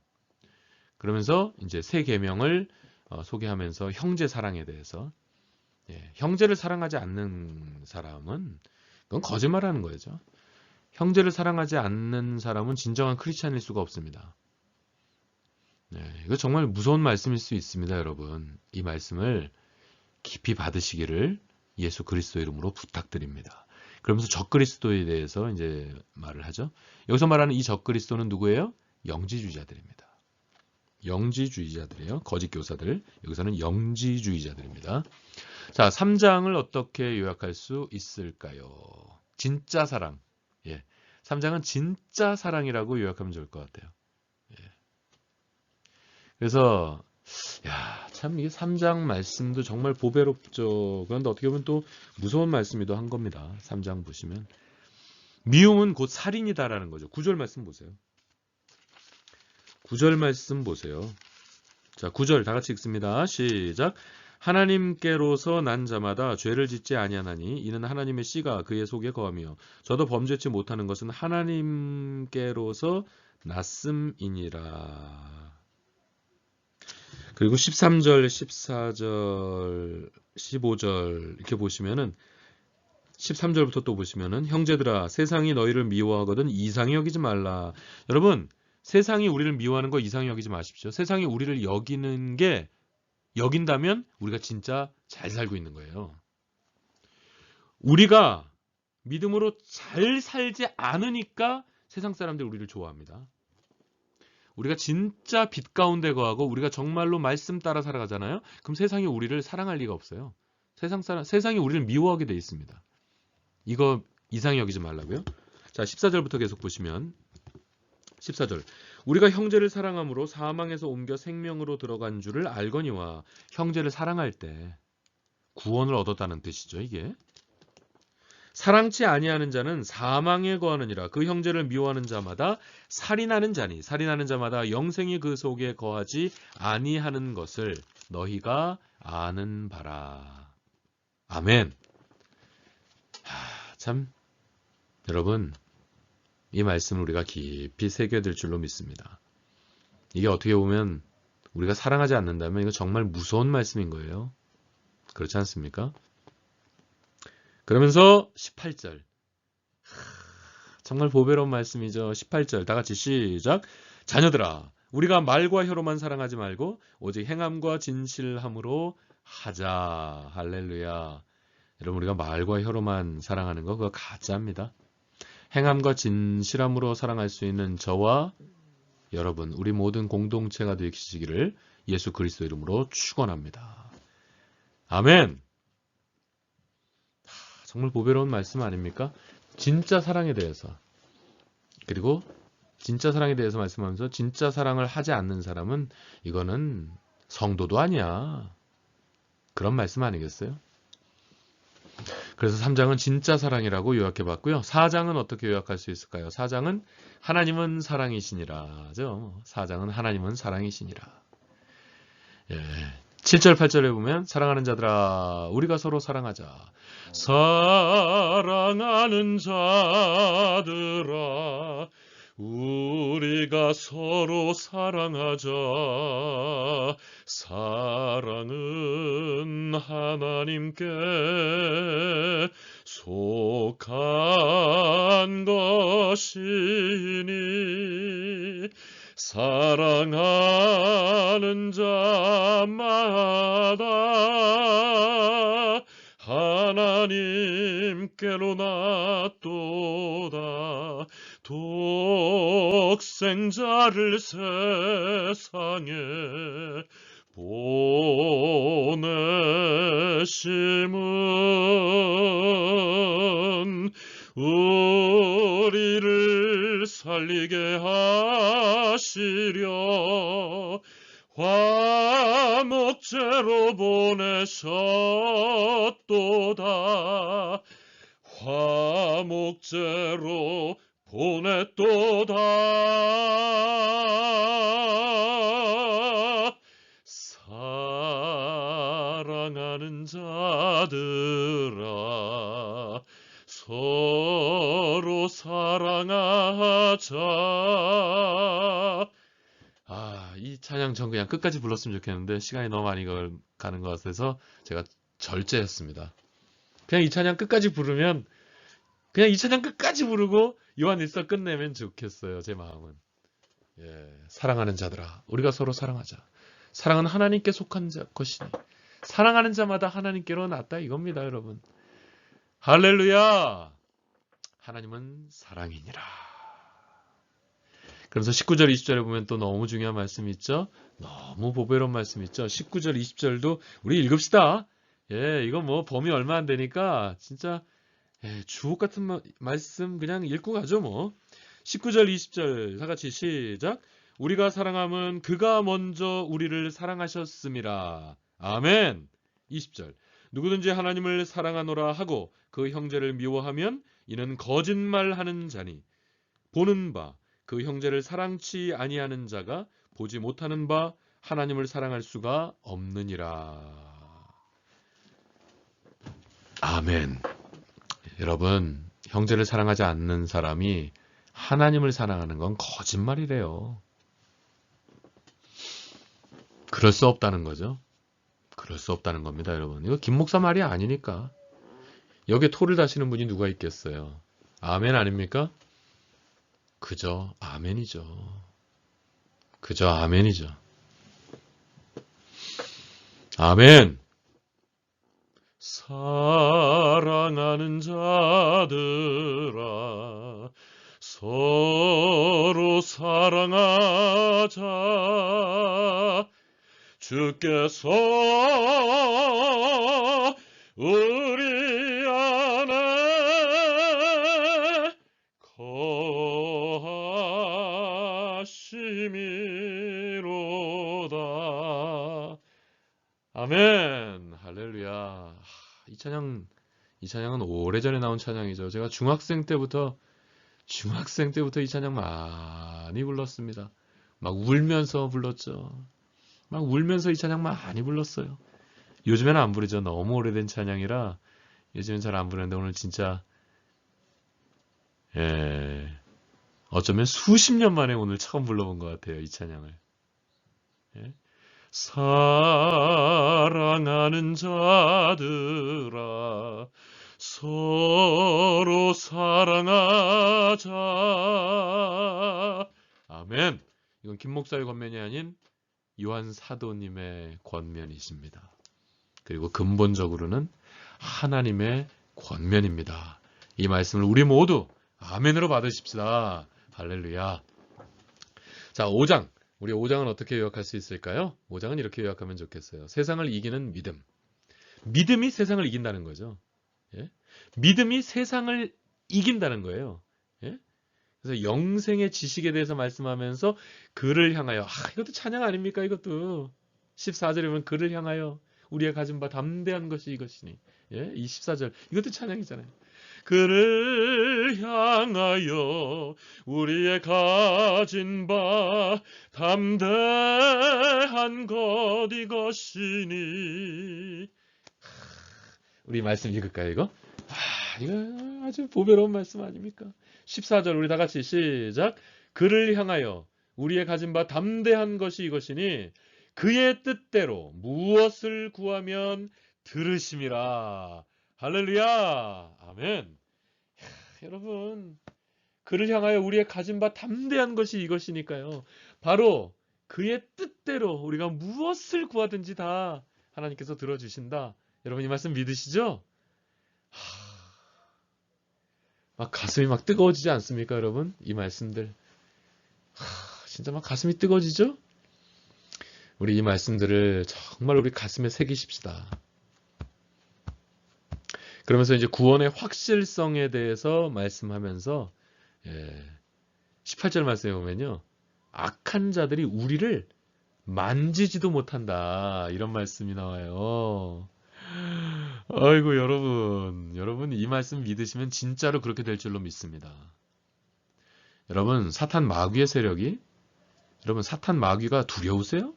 그러면서 이제 새 계명을 소개하면서 형제 사랑에 대해서, 형제를 사랑하지 않는 사람은 그건 거짓말하는 거죠. 형제를 사랑하지 않는 사람은 진정한 크리스찬일 수가 없습니다. 이거 정말 무서운 말씀일 수 있습니다, 여러분. 이 말씀을 깊이 받으시기를 예수 그리스도 이름으로 부탁드립니다. 그러면서 적그리스도에 대해서 이제 말을 하죠. 여기서 말하는 이 적그리스도는 누구예요? 영지주의자들입니다. 영지주의자들이에요. 거짓 교사들. 여기서는 영지주의자들입니다. 자, 3장을 어떻게 요약할 수 있을까요? 진짜 사랑. 예. 3장은 진짜 사랑이라고 요약하면 좋을 것 같아요. 예. 그래서 야, 참 이게 3장 말씀도 정말 보배롭죠. 그런데 어떻게 보면 또 무서운 말씀이기도 한 겁니다. 3장 보시면 미움은 곧 살인이다라는 거죠. 9절 말씀 보세요. 9절 말씀 보세요. 자, 9절 다 같이 읽습니다. 시작. 하나님께로서 난 자마다 죄를 짓지 아니하나니 이는 하나님의 씨가 그의 속에 거하며 저도 범죄치 못하는 것은 하나님께로서 났음이니라. 그리고 13절, 14절, 15절 이렇게 보시면은 13절부터 또 보시면은 형제들아 세상이 너희를 미워하거든 이상히 여기지 말라. 여러분 세상이 우리를 미워하는 거 이상히 여기지 마십시오. 세상이 우리를 여긴다면 우리가 진짜 잘 살고 있는 거예요. 우리가 믿음으로 잘 살지 않으니까 세상 사람들이 우리를 좋아합니다. 우리가 진짜 빛 가운데 거하고 우리가 정말로 말씀 따라 살아가잖아요. 그럼 세상이 우리를 사랑할 리가 없어요. 세상이 우리를 미워하게 돼 있습니다. 이거 이상히 여기지 말라고요. 자, 14절부터 계속 보시면 14절 우리가 형제를 사랑함으로 사망에서 옮겨 생명으로 들어간 줄을 알거니와 형제를 사랑할 때 구원을 얻었다는 뜻이죠. 이게 사랑치 아니하는 자는 사망에 거하느니라. 그 형제를 미워하는 자마다 살인하는 자니 살인하는 자마다 영생이 그 속에 거하지 아니하는 것을 너희가 아는 바라. 아멘. 참 여러분 이 말씀을 우리가 깊이 새겨들 줄로 믿습니다. 이게 어떻게 보면 우리가 사랑하지 않는다면 이거 정말 무서운 말씀인 거예요. 그렇지 않습니까? 그러면서 18절 정말 보배로운 말씀이죠. 18절 다 같이 시작. 자녀들아 우리가 말과 혀로만 사랑하지 말고 오직 행함과 진실함으로 하자. 할렐루야. 여러분 우리가 말과 혀로만 사랑하는 거 그거 가짜입니다. 행함과 진실함으로 사랑할 수 있는 저와 여러분 우리 모든 공동체가 되시기를 예수 그리스도 이름으로 축원합니다. 아멘. 정말 보배로운 말씀 아닙니까? 진짜 사랑에 대해서 그리고 진짜 사랑에 대해서 말씀하면서 진짜 사랑을 하지 않는 사람은 이거는 성도도 아니야. 그런 말씀 아니겠어요? 그래서 3장은 진짜 사랑이라고 요약해봤고요. 4장은 어떻게 요약할 수 있을까요? 4장은 하나님은 사랑이시니라죠. 4장은 하나님은 사랑이시니라. 예. 7절 8절에 보면 사랑하는 자들아 우리가 서로 사랑하자. 사랑하는 자들아 우리가 서로 사랑하자. 사랑은 하나님께 속한 것이니 사랑하는 자마다 하나님께로 낫도다. 독생자를 세상에 보내심은 우리를 살리게 하시려 화목제로 보내셨도다. 화목제로 보냈도다. 사랑하는 자들아 서로 사랑하자. 이 찬양 전 그냥 끝까지 불렀으면 좋겠는데 시간이 너무 많이 가는 것 같아서 제가 절제했습니다. 그냥 이 찬양 끝까지 부르면 그냥 이 찬양 끝까지 부르고 요한일서 끝내면 좋겠어요. 제 마음은. 예, 사랑하는 자들아 우리가 서로 사랑하자. 사랑은 하나님께 속한 것이니 사랑하는 자마다 하나님께로 낫다 이겁니다. 여러분. 할렐루야. 하나님은 사랑이니라. 그래서 19절 20절에 보면 또 너무 중요한 말씀이 있죠. 너무 보배로운 말씀이 있죠. 19절 20절도 우리 읽읍시다. 예, 이거 뭐 범위 얼마 안 되니까 진짜 주옥 같은 말씀 그냥 읽고 가죠 뭐. 19절 20절 다 같이 시작. 우리가 사랑함은 그가 먼저 우리를 사랑하셨음이라. 아멘. 20절. 누구든지 하나님을 사랑하노라 하고 그 형제를 미워하면 이는 거짓말하는 자니 보는 바 그 형제를 사랑치 아니하는 자가 보지 못하는 바 하나님을 사랑할 수가 없느니라. 아멘. 여러분, 형제를 사랑하지 않는 사람이 하나님을 사랑하는 건 거짓말이래요. 그럴 수 없다는 거죠. 그럴 수 없다는 겁니다, 여러분. 이거 김 목사 말이 아니니까. 여기에 토를 다시는 분이 누가 있겠어요. 아멘 아닙니까? 그저 아멘이죠. 그저 아멘이죠. 아멘. 사랑하는 자들아 서로 사랑하자. 주께서 우리 안에 거하심이로다. 아멘. 할렐루야. 이 찬양은 오래전에 나온 찬양이죠. 제가 중학생 때부터 이 찬양 많이 불렀습니다. 막 울면서 불렀죠. 막 울면서 이 찬양 많이 불렀어요. 요즘에는 안 부르죠. 너무 오래된 찬양이라 요즘엔 잘 안 부르는데 오늘 진짜 어쩌면 수십 년 만에 오늘 처음 불러본 것 같아요. 이 찬양을. 사랑하는 자들아 서로 사랑하자. 아멘. 이건 김 목사의 권면이 아닌 요한 사도님의 권면이십니다. 그리고 근본적으로는 하나님의 권면입니다. 이 말씀을 우리 모두 아멘으로 받으십시다. 할렐루야. 자, 5장. 우리 5장은 어떻게 요약할 수 있을까요? 5장은 이렇게 요약하면 좋겠어요. 세상을 이기는 믿음. 믿음이 세상을 이긴다는 거죠. 예? 믿음이 세상을 이긴다는 거예요. 예? 그래서 영생의 지식에 대해서 말씀하면서 그를 향하여, 이것도 찬양 아닙니까? 이것도 14절에 보면 그를 향하여 우리가 가진 바 담대한 것이 이것이니. 예? 이 14절 이것도 찬양이잖아요. 그를 향하여 우리의 가진 바 담대한 것 이것이니. 우리 말씀 읽을까요, 이거? 이거 아주 보배로운 말씀 아닙니까? 14절 우리 다 같이 시작. 그를 향하여 우리의 가진 바 담대한 것이 이것이니 그의 뜻대로 무엇을 구하면 들으심이라. 할렐루야. 아멘. 여러분, 그를 향하여 우리의 가진 바 담대한 것이 이것이니까요. 바로 그의 뜻대로 우리가 무엇을 구하든지 다 하나님께서 들어주신다. 여러분 이 말씀 믿으시죠? 막 가슴이 막 뜨거워지지 않습니까, 여러분? 이 말씀들. 진짜 막 가슴이 뜨거워지죠? 우리 이 말씀들을 정말 우리 가슴에 새기십시다. 그러면서 이제 구원의 확실성에 대해서 말씀하면서 18절 말씀에 보면요. 악한 자들이 우리를 만지지도 못한다. 이런 말씀이 나와요. 아이고 여러분 이 말씀 믿으시면 진짜로 그렇게 될 줄로 믿습니다. 여러분 사탄 마귀의 세력이 여러분 사탄 마귀가 두려우세요?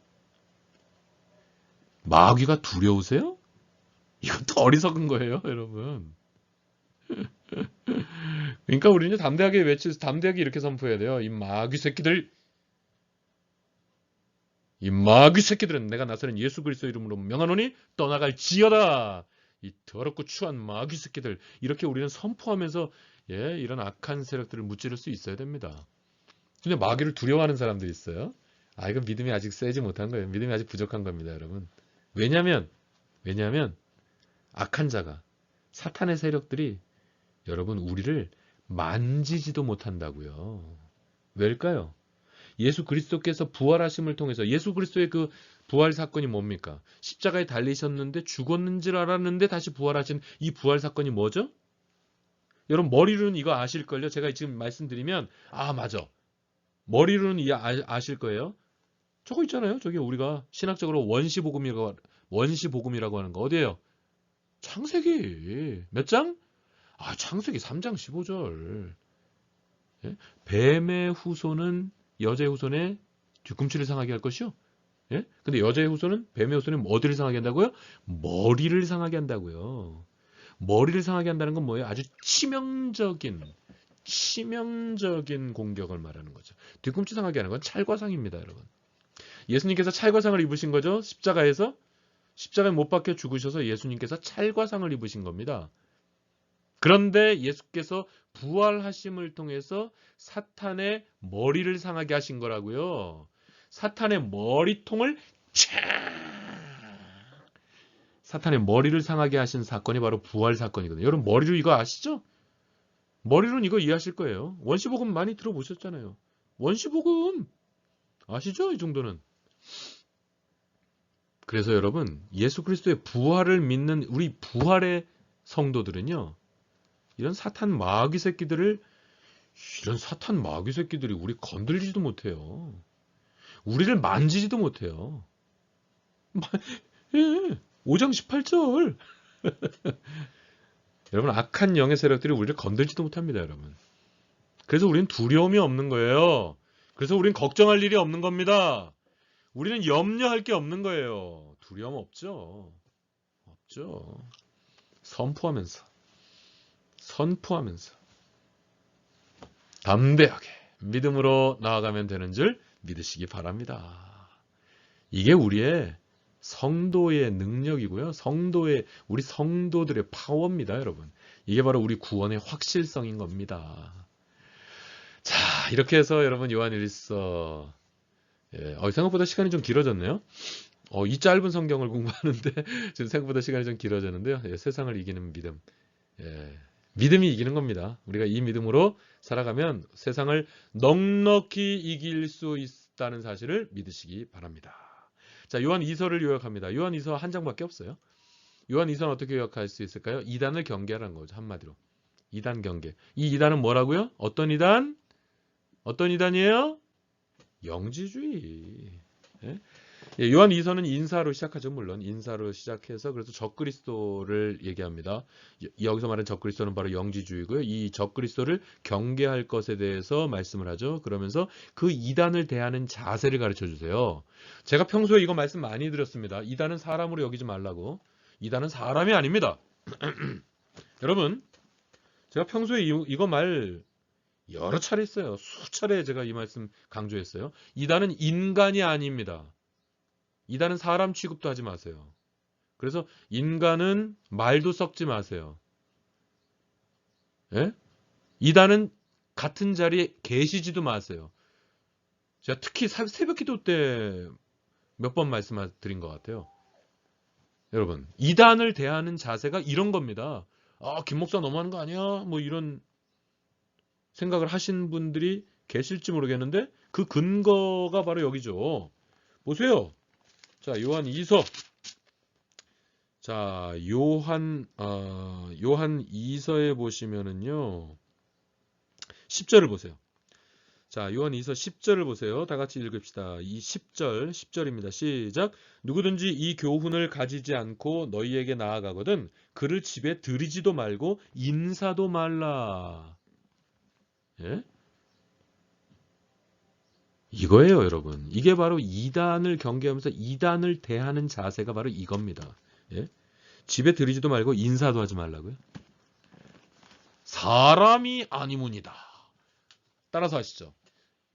마귀가 두려우세요? 이것도 어리석은 거예요, 여러분. 그러니까 우리는 담대하게 담대하게 이렇게 선포해야 돼요. 이 마귀 새끼들은 내가 나서는 예수 그리스도 이름으로 명하노니 떠나갈 지어다. 이 더럽고 추한 마귀 새끼들. 이렇게 우리는 선포하면서 이런 악한 세력들을 무찌를 수 있어야 됩니다. 근데 마귀를 두려워하는 사람들이 있어요. 이건 믿음이 아직 세지 못한 거예요. 믿음이 아직 부족한 겁니다, 여러분. 왜냐하면 악한 자가 사탄의 세력들이 여러분 우리를 만지지도 못한다고요. 왜일까요? 예수 그리스도께서 부활하심을 통해서 예수 그리스도의 그 부활 사건이 뭡니까? 십자가에 달리셨는데 죽었는 줄 알았는데 다시 부활하신 이 부활 사건이 뭐죠? 여러분 머리로는 이거 아실걸요? 제가 지금 말씀드리면 아 맞아. 머리로는 아실 거예요. 저거 있잖아요. 저기 우리가 신학적으로 원시복음이라고 하는 거 어디예요? 창세기 몇 장? 아 창세기 3장 15절. 예? 뱀의 후손은 여자의 후손의 뒤꿈치를 상하게 할 것이요. 예? 근데 여자의 후손은 뱀의 후손은 어디를 상하게 한다고요? 머리를 상하게 한다고요. 머리를 상하게 한다는 건 뭐예요? 아주 치명적인 공격을 말하는 거죠. 뒤꿈치 상하게 하는 건 찰과상입니다, 여러분. 예수님께서 찰과상을 입으신 거죠. 십자가에 못 박혀 죽으셔서 예수님께서 찰과상을 입으신 겁니다. 그런데 예수께서 부활하심을 통해서 사탄의 머리를 상하게 하신 거라고요. 사탄의 머리통을 사탄의 머리를 상하게 하신 사건이 바로 부활 사건이거든요. 여러분 머리로 이거 아시죠? 머리로는 이거 이해하실 거예요. 원시복음 많이 들어보셨잖아요. 원시복음 아시죠? 이 정도는. 그래서 여러분 예수 그리스도의 부활을 믿는 우리 부활의 성도들은요. 이런 사탄 마귀 새끼들이 우리 건들지도 못해요. 우리를 만지지도 못해요. 예, 5장 18절. 여러분 악한 영의 세력들이 우리를 건들지도 못합니다, 여러분. 그래서 우리는 두려움이 없는 거예요. 그래서 우리는 걱정할 일이 없는 겁니다. 우리는 염려할 게 없는 거예요. 두려움 없죠. 선포하면서 담대하게 믿음으로 나아가면 되는 줄 믿으시기 바랍니다. 이게 우리의 성도의 능력이고요. 우리 성도들의 파워입니다, 여러분. 이게 바로 우리 구원의 확실성인 겁니다. 자, 이렇게 해서 여러분 요한일서 생각보다 시간이 좀 길어졌네요. 이 짧은 성경을 공부하는데 지금 생각보다 시간이 좀 길어졌는데요. 세상을 이기는 믿음. 믿음이 이기는 겁니다. 우리가 이 믿음으로 살아가면 세상을 넉넉히 이길 수 있다는 사실을 믿으시기 바랍니다. 자, 요한 2서를 요약합니다. 요한 2서 한 장밖에 없어요. 요한 2서는 어떻게 요약할 수 있을까요? 이단을 경계하라는 거죠. 한마디로. 이단 경계. 이 이단은 뭐라고요? 어떤 이단? 어떤 이단이에요? 영지주의. 요한 2서는 인사로 시작하죠. 물론 인사로 시작해서 그래서 적그리스도를 얘기합니다. 여기서 말하는 적그리스도는 바로 영지주의고요. 이 적그리스도를 경계할 것에 대해서 말씀을 하죠. 그러면서 그 이단을 대하는 자세를 가르쳐 주세요. 제가 평소에 이거 말씀 많이 드렸습니다. 이단은 사람으로 여기지 말라고. 이단은 사람이 아닙니다. 여러분 제가 평소에 이거 말 여러 차례 했어요. 수차례 제가 이 말씀 강조했어요. 이단은 인간이 아닙니다. 이단은 사람 취급도 하지 마세요. 그래서 인간은 말도 섞지 마세요. 예? 이단은 같은 자리에 계시지도 마세요. 제가 특히 새벽기도 때 몇 번 말씀드린 것 같아요. 여러분, 이단을 대하는 자세가 이런 겁니다. 김 목사 너무하는 거 아니야? 뭐 이런 생각을 하신 분들이 계실지 모르겠는데 그 근거가 바로 여기죠. 보세요. 자, 요한 2서. 자, 요한 2서에 보시면은요. 10절을 보세요. 자, 요한 2서 10절을 보세요. 다 같이 읽읍시다. 이 10절입니다. 시작. 누구든지 이 교훈을 가지지 않고 너희에게 나아가거든 그를 집에 들이지도 말고 인사도 말라. 예? 이거예요, 여러분. 이게 바로 이단을 경계하면서 이단을 대하는 자세가 바로 이겁니다. 예? 집에 들이지도 말고 인사도 하지 말라고요. 사람이 아니문이다. 따라서 하시죠.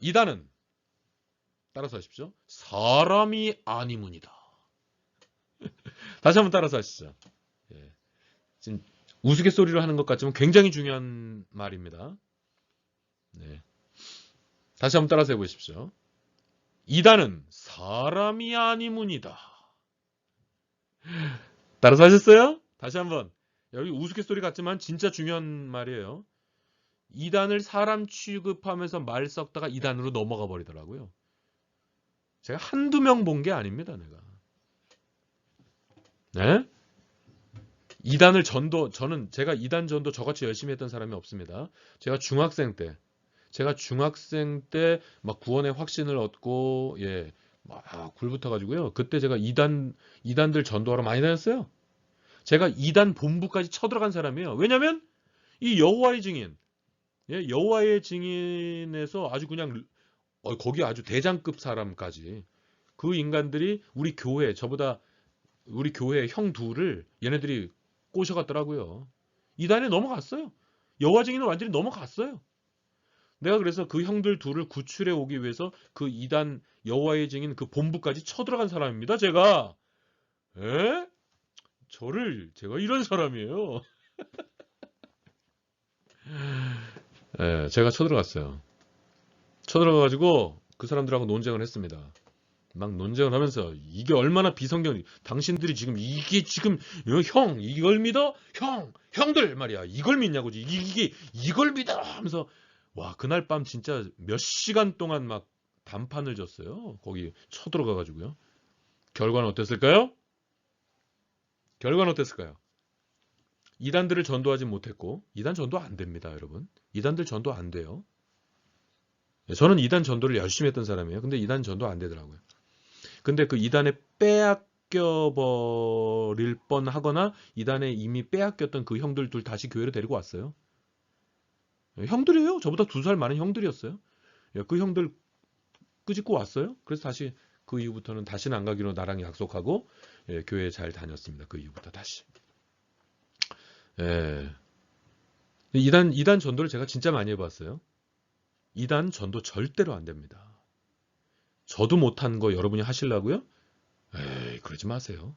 이단은 따라서 하십시오. 사람이 아니문이다. 다시 한번 따라서 하시죠. 예. 지금 우스갯소리로 하는 것 같지만 굉장히 중요한 말입니다. 네. 다시 한번 따라서 해보십시오. 이단은 사람이 아니문이다. 따라서 하셨어요? 다시 한번. 여기 우스갯소리 같지만 진짜 중요한 말이에요. 이단을 사람 취급하면서 말 섞다가 이단으로 넘어가 버리더라고요. 제가 한두 명 본 게 아닙니다, 내가. 네? 이단을 전도, 제가 이단 전도 저같이 열심히 했던 사람이 없습니다. 제가 중학생 때 막 구원의 확신을 얻고, 예, 막 굴붙어가지고요. 그때 제가 이단들 전도하러 많이 다녔어요. 제가 이단 본부까지 쳐들어간 사람이에요. 왜냐면 이 여호와의 증인, 예, 여호와의 증인에서 아주 그냥 거기 아주 대장급 사람까지 그 인간들이 우리 교회 형 둘을 얘네들이 꼬셔갔더라고요. 이단에 넘어갔어요. 여호와 증인은 완전히 넘어갔어요. 내가 그래서 그 형들 둘을 구출해 오기 위해서 그 이단 여호와의 증인 그 본부까지 쳐들어간 사람입니다. 제가. 에? 제가 이런 사람이에요. 예, 제가 쳐들어갔어요. 쳐들어가가지고 그 사람들하고 논쟁을 했습니다. 막 논쟁을 하면서 이게 얼마나 비성경, 당신들이 지금 이게 지금 이걸 믿어? 형들 말이야. 이걸 믿냐고. 이걸 믿어 하면서 와, 그날 밤 진짜 몇 시간 동안 막 단판을 졌어요. 거기 쳐들어가가지고요. 결과는 어땠을까요? 이단들을 전도하지 못했고, 이단 전도 안 됩니다, 여러분. 이단들 전도 안 돼요. 저는 이단 전도를 열심히 했던 사람이에요. 근데 이단 전도 안 되더라고요. 근데 그 이단에 빼앗겨 버릴 뻔하거나 이단에 이미 빼앗겼던 그 형들 둘 다시 교회로 데리고 왔어요. 형들이에요. 저보다 2살 많은 형들이었어요. 그 형들 끄집고 왔어요. 그래서 다시 그 이후부터는 다시는 안 가기로 나랑 약속하고 교회 잘 다녔습니다. 그 이후부터 다시. 예. 이단 전도를 제가 진짜 많이 해봤어요. 이단 전도 절대로 안 됩니다. 저도 못한 거 여러분이 하시려고요? 에이, 그러지 마세요.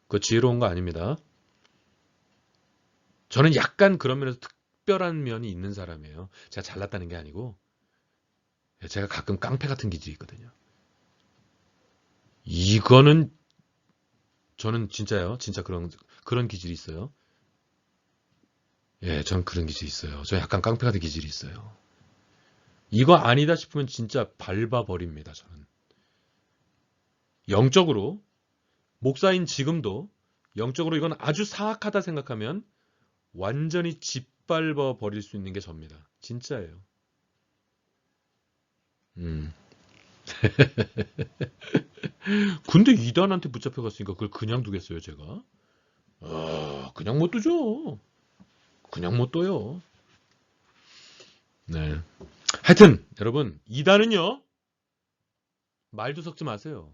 그거 지혜로운 거 아닙니다. 저는 약간 그런 면에서 특별한 면이 있는 사람이에요. 제가 잘났다는 게 아니고 제가 가끔 깡패 같은 기질이 있거든요. 이거는 저는 진짜요. 진짜 그런 기질이 있어요. 예, 전 그런 기질이 있어요. 저 약간 깡패 같은 기질이 있어요. 이거 아니다 싶으면 진짜 밟아버립니다. 저는. 영적으로 목사인 지금도 영적으로 이건 아주 사악하다 생각하면 완전히 짓밟아 버릴 수 있는 게 접니다. 진짜예요. 근데 이단한테 붙잡혀갔으니까 그걸 그냥 두겠어요, 제가? 그냥 못 두죠. 그냥 못 둬요. 네. 하여튼 여러분, 이단은요. 말도 섞지 마세요.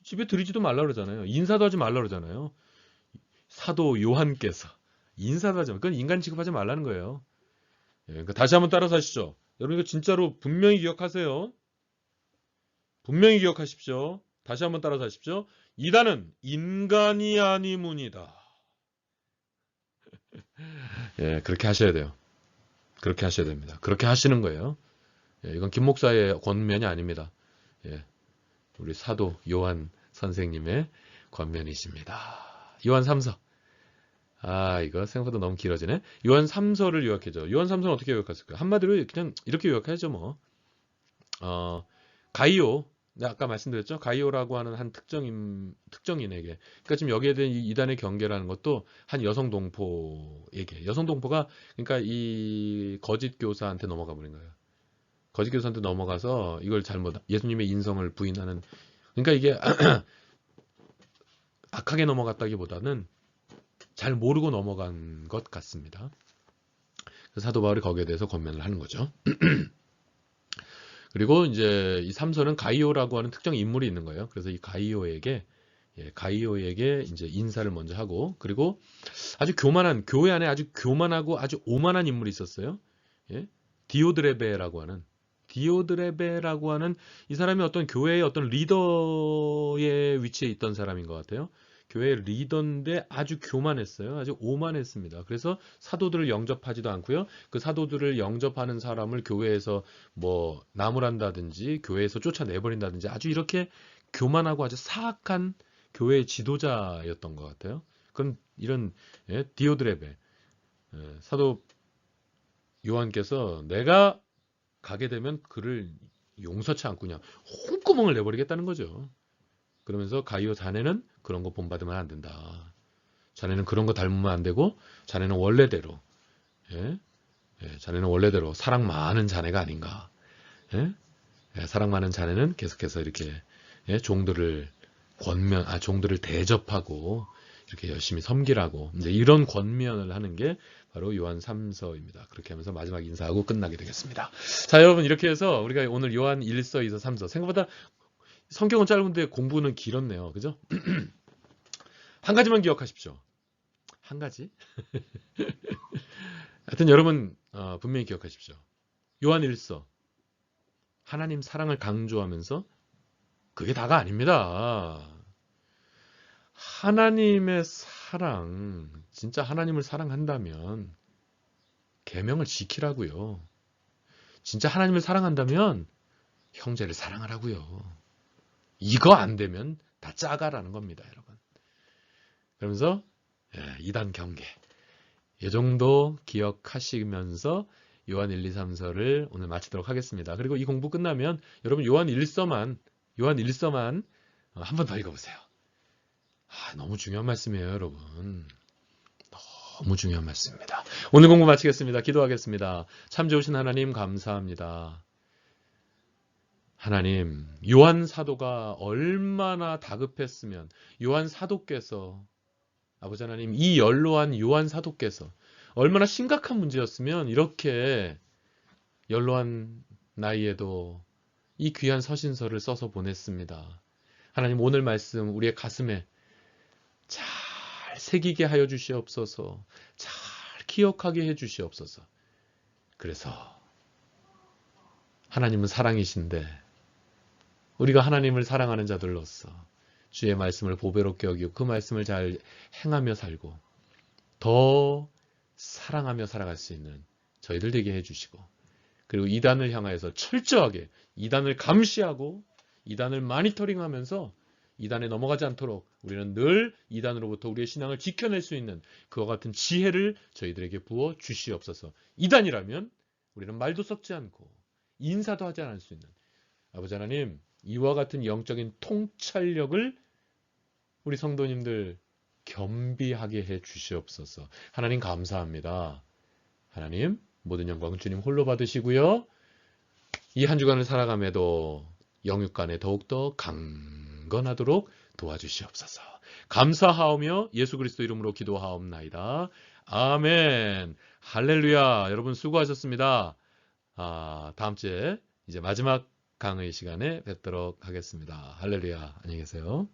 집에 들이지도 말라 그러잖아요. 인사도 하지 말라 그러잖아요. 사도 요한께서 인사도 하지 마. 그건 인간 취급하지 말라는 거예요. 예, 그러니까 다시 한번 따라서 하시죠. 여러분 이거 진짜로 분명히 기억하세요. 분명히 기억하십시오. 다시 한번 따라서 하십시오. 이단은 인간이 아니문이다. 예, 그렇게 하셔야 돼요. 그렇게 하셔야 됩니다. 그렇게 하시는 거예요. 예, 이건 김 목사의 권면이 아닙니다. 예, 우리 사도 요한 선생님의 권면이십니다. 요한 3서. 이거 생각보다 너무 길어지네. 요한 3서를 요약해줘. 요한 3서는 어떻게 요약했을까요? 한마디로 그냥 이렇게 요약하죠, 뭐. 가이오. 아까 말씀드렸죠? 가이오라고 하는 한 특정인에게. 그러니까 지금 여기에 대한 이단의 경계라는 것도 한 여성 동포에게. 여성 동포가 그러니까 이 거짓 교사한테 넘어가 버린 거예요. 거짓 교사한테 넘어가서 이걸 예수님의 인성을 부인하는. 그러니까 이게 악하게 넘어갔다기보다는 잘 모르고 넘어간 것 같습니다. 사도 바울이 거기에 대해서 권면을 하는 거죠. 그리고 이제 이 3서는 가이오라고 하는 특정 인물이 있는 거예요. 그래서 이 가이오에게 이제 인사를 먼저 하고, 그리고 아주 교만한, 교회 안에 아주 교만하고 아주 오만한 인물이 있었어요. 예? 디오드레베라고 하는 이 사람이 어떤 교회의 어떤 리더의 위치에 있던 사람인 것 같아요. 교회 리더인데 아주 교만했어요. 아주 오만했습니다. 그래서 사도들을 영접하지도 않고요. 그 사도들을 영접하는 사람을 교회에서 뭐 나무란다든지 교회에서 쫓아내버린다든지 아주 이렇게 교만하고 아주 사악한 교회의 지도자였던 것 같아요. 그런 이런 디오드레베 사도 요한께서 내가 가게 되면 그를 용서치 않고 그냥 홍구멍을 내버리겠다는 거죠. 그러면서 가이오 자네는 그런 거 본받으면 안 된다. 자네는 그런 거 닮으면 안 되고 자네는 원래대로 예? 자네는 원래대로 사랑 많은 자네가 아닌가. 예? 사랑 많은 자네는 계속해서 이렇게 종들을 종들을 대접하고 이렇게 열심히 섬기라고 이제 이런 권면을 하는 게 바로 요한 3서입니다. 그렇게 하면서 마지막 인사하고 끝나게 되겠습니다. 자, 여러분 이렇게 해서 우리가 오늘 요한 1서, 2서, 3서 생각보다 성경은 짧은데 공부는 길었네요. 그죠? 한 가지만 기억하십시오. 한 가지? 하여튼 여러분 분명히 기억하십시오. 요한 1서 하나님 사랑을 강조하면서 그게 다가 아닙니다. 하나님의 사랑, 진짜 하나님을 사랑한다면 계명을 지키라고요. 진짜 하나님을 사랑한다면 형제를 사랑하라고요. 이거 안 되면 다 짜가라는 겁니다, 여러분. 그러면서 이단 경계. 이 정도 기억하시면서 요한 1, 2, 3서를 오늘 마치도록 하겠습니다. 그리고 이 공부 끝나면 여러분 요한 1서만 한 번 더 읽어보세요. 너무 중요한 말씀이에요, 여러분. 너무 중요한 말씀입니다. 오늘 공부 마치겠습니다. 기도하겠습니다. 참 좋으신 하나님 감사합니다. 하나님, 요한 사도가 얼마나 다급했으면 요한 사도께서 아버지 하나님, 이 연로한 요한 사도께서 얼마나 심각한 문제였으면 이렇게 연로한 나이에도 이 귀한 서신서를 써서 보냈습니다. 하나님, 오늘 말씀 우리의 가슴에 잘 새기게 하여 주시옵소서. 잘 기억하게 해 주시옵소서. 그래서 하나님은 사랑이신데 우리가 하나님을 사랑하는 자들로서 주의 말씀을 보배롭게 여기고 그 말씀을 잘 행하며 살고 더 사랑하며 살아갈 수 있는 저희들 되게 해주시고 그리고 이단을 향하여서 철저하게 이단을 감시하고 이단을 마니터링하면서 이단에 넘어가지 않도록 우리는 늘 이단으로부터 우리의 신앙을 지켜낼 수 있는 그와 같은 지혜를 저희들에게 부어 주시옵소서. 이단이라면 우리는 말도 섞지 않고 인사도 하지 않을 수 있는 아버지 하나님 이와 같은 영적인 통찰력을 우리 성도님들 겸비하게 해 주시옵소서. 하나님 감사합니다. 하나님 모든 영광은 주님 홀로 받으시고요. 이 한 주간을 살아감에도 영육간에 더욱더 강건하도록 도와주시옵소서. 감사하오며 예수 그리스도 이름으로 기도하옵나이다. 아멘. 할렐루야. 여러분 수고하셨습니다. 다음 주에 이제 마지막 강의 시간에 뵙도록 하겠습니다. 할렐루야. 안녕히 계세요.